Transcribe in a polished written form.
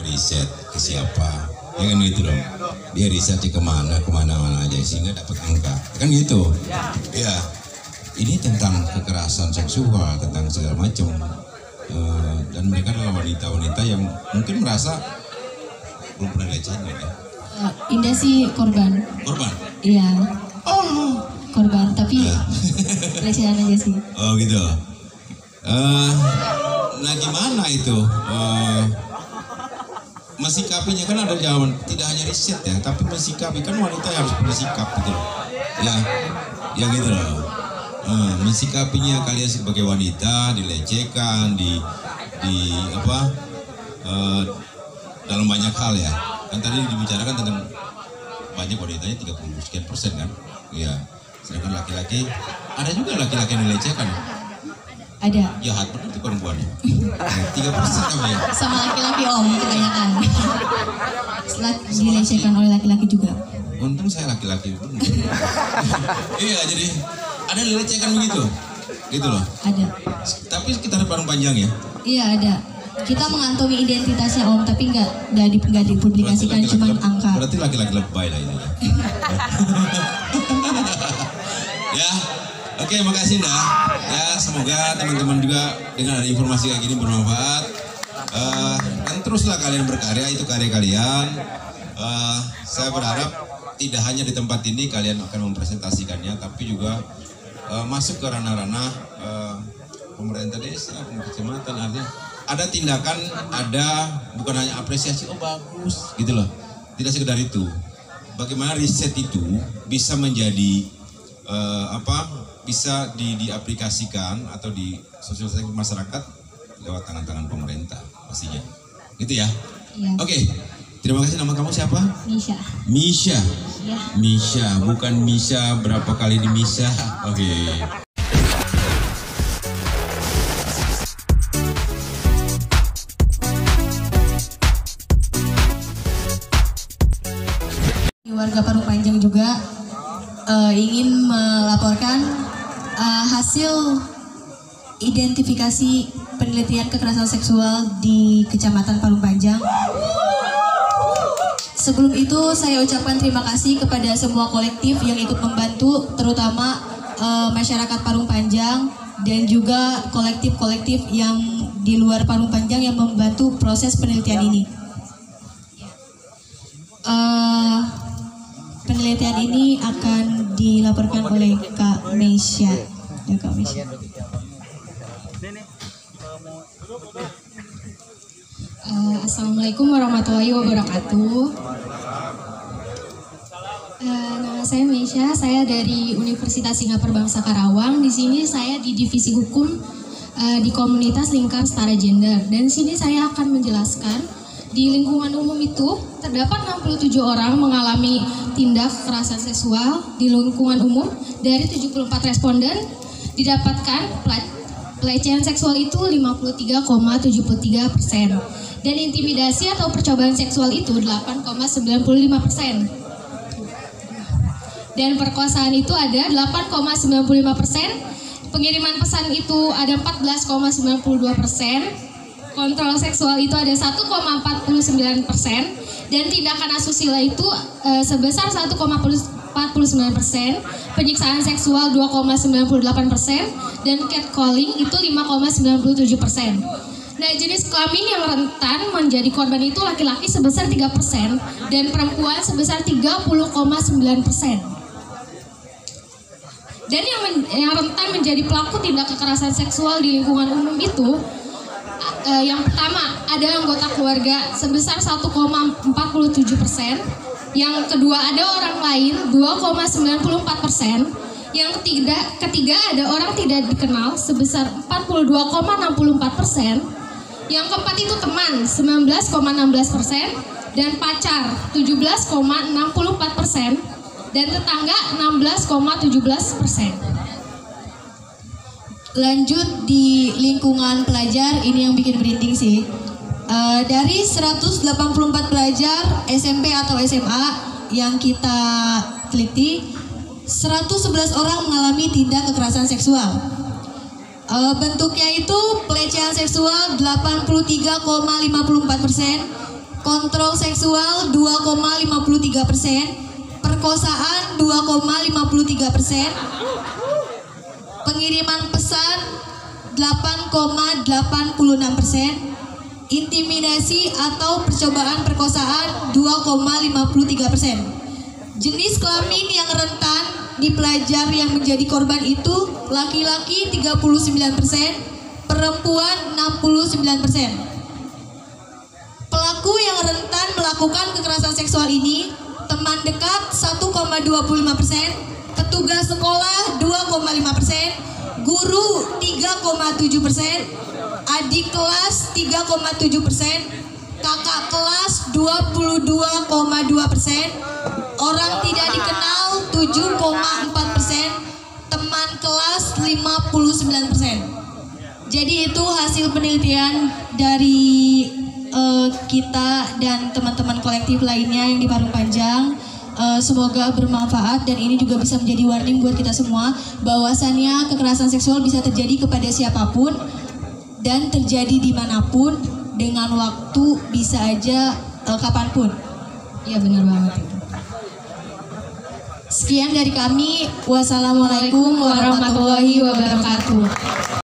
riset ke siapa, ya kan gitu dong. Dia risetnya kemana aja sehingga dapat angka, kan gitu. Ya, ini tentang kekerasan seksual, tentang segala macam. Dan mereka adalah wanita-wanita yang mungkin merasa belum pernah dilecehin ya. Indah sih korban. Korban? Iya. Oh. Korban, tapi pelecehan aja sih. Oh gitu. Nah gimana itu? Mensikapinya kan ada jawaban, tidak hanya riset ya, tapi mensikapi kan wanita harus bersikap gitu loh. Ya gitu loh. Mensikapinya kalian sebagai wanita dilecehkan, di dalam banyak hal ya. Kan tadi dibicarakan tentang banyak wanitanya 30 sekian persen kan. Iya. Sedangkan laki-laki, ada juga laki-laki yang dilecehkan. Ada. Jahat benar tuh perempuannya. 3% apa ya? Sama laki-laki om kebanyakan. Dilecehkan oleh laki-laki juga. Untung saya laki-laki. Iya, jadi ada dilecehkan begitu, gitu loh. Ada. Tapi sekitar Parung Panjang ya? Iya ada. Kita mengantongi identitasnya om, tapi nggak dipublikasikan, cuma angka. Berarti laki-laki lebay lah ini. Ya, oke, makasih dah. Ya, semoga teman-teman juga dengan ada informasi kayak gini bermanfaat. Dan teruslah kalian berkarya, itu karya kalian. Saya berharap tidak hanya di tempat ini kalian akan mempresentasikannya, tapi juga masuk ke ranah-ranah pemerintah desa, pemerintah kecamatan, artinya ada tindakan, ada bukan hanya apresiasi, oh bagus, gitu loh. Tidak sekedar itu. Bagaimana riset itu bisa menjadi bisa diaplikasikan atau disosialisasikan ke masyarakat lewat tangan-tangan pemerintah pastinya. Gitu ya. Iya. Oke. Terima kasih. Nama kamu siapa? Misha. Misha. Ya. Misha, bukan Misha berapa kali di Misha. Oke. Warga Parung Panjang juga ingin melaporkan hasil identifikasi penelitian kekerasan seksual di Kecamatan Parung Panjang. Sebelum itu saya ucapkan terima kasih kepada semua kolektif yang ikut membantu, terutama masyarakat Parung Panjang dan juga kolektif-kolektif yang di luar Parung Panjang yang membantu proses penelitian ini. Penelitian ini akan dilaporkan oleh Kak Meisha. Ya, Kak Meisha. Assalamualaikum warahmatullahi wabarakatuh. Nama saya Meisha, saya dari Universitas Singapura Bangsa Karawang. Di sini saya di Divisi Hukum di Komunitas Lingkar Setara Gender. Dan di sini saya akan menjelaskan di lingkungan umum itu terdapat 67 orang mengalami tindak kekerasan seksual di lingkungan umum. Dari 74 responden didapatkan pelecehan seksual itu 53,73%. Dan intimidasi atau percobaan seksual itu 8,95%. Dan perkosaan itu ada 8,95%. Pengiriman pesan itu ada 14,92%. Kontrol seksual itu ada 1,49%. Dan tindakan asusila itu sebesar 1,49%. Penyiksaan seksual 2,98%. Dan catcalling itu 5,97%. Nah, jenis kelamin yang rentan menjadi korban itu laki-laki sebesar 3% dan perempuan sebesar 30,9%. Dan yang rentan menjadi pelaku tindak kekerasan seksual di lingkungan umum itu yang pertama ada anggota keluarga sebesar 1,47%, yang kedua ada orang lain 2,94%, yang ketiga ada orang tidak dikenal sebesar 42,64%, yang keempat itu teman 19,16%, dan pacar 17,64%, dan tetangga 16,17%. Lanjut di lingkungan pelajar, ini yang bikin merinding sih. Dari 184 pelajar SMP atau SMA yang kita teliti, 111 orang mengalami tindak kekerasan seksual. Bentuknya itu pelecehan seksual 83,54%, kontrol seksual 2,53%, perkosaan 2,53%, pengiriman pesan 8,86%, intimidasi atau percobaan perkosaan 2,53%. Jenis kelamin yang rentan di pelajar yang menjadi korban itu laki-laki 39%, perempuan 69%. Pelaku yang rentan melakukan kekerasan seksual ini teman dekat 1,25%, petugas sekolah 2,5%, guru 3,7%, adik kelas 3,7%, kakak kelas 22,2%, orang tidak dikenal 7,4%, teman kelas 59%. Jadi itu hasil penelitian dari kita dan teman-teman kolektif lainnya yang di Parung Panjang. Semoga bermanfaat dan ini juga bisa menjadi warning buat kita semua bahwasannya kekerasan seksual bisa terjadi kepada siapapun dan terjadi dimanapun dengan waktu bisa aja kapanpun. Ya benar banget itu. Sekian dari kami. Wassalamualaikum warahmatullahi wabarakatuh.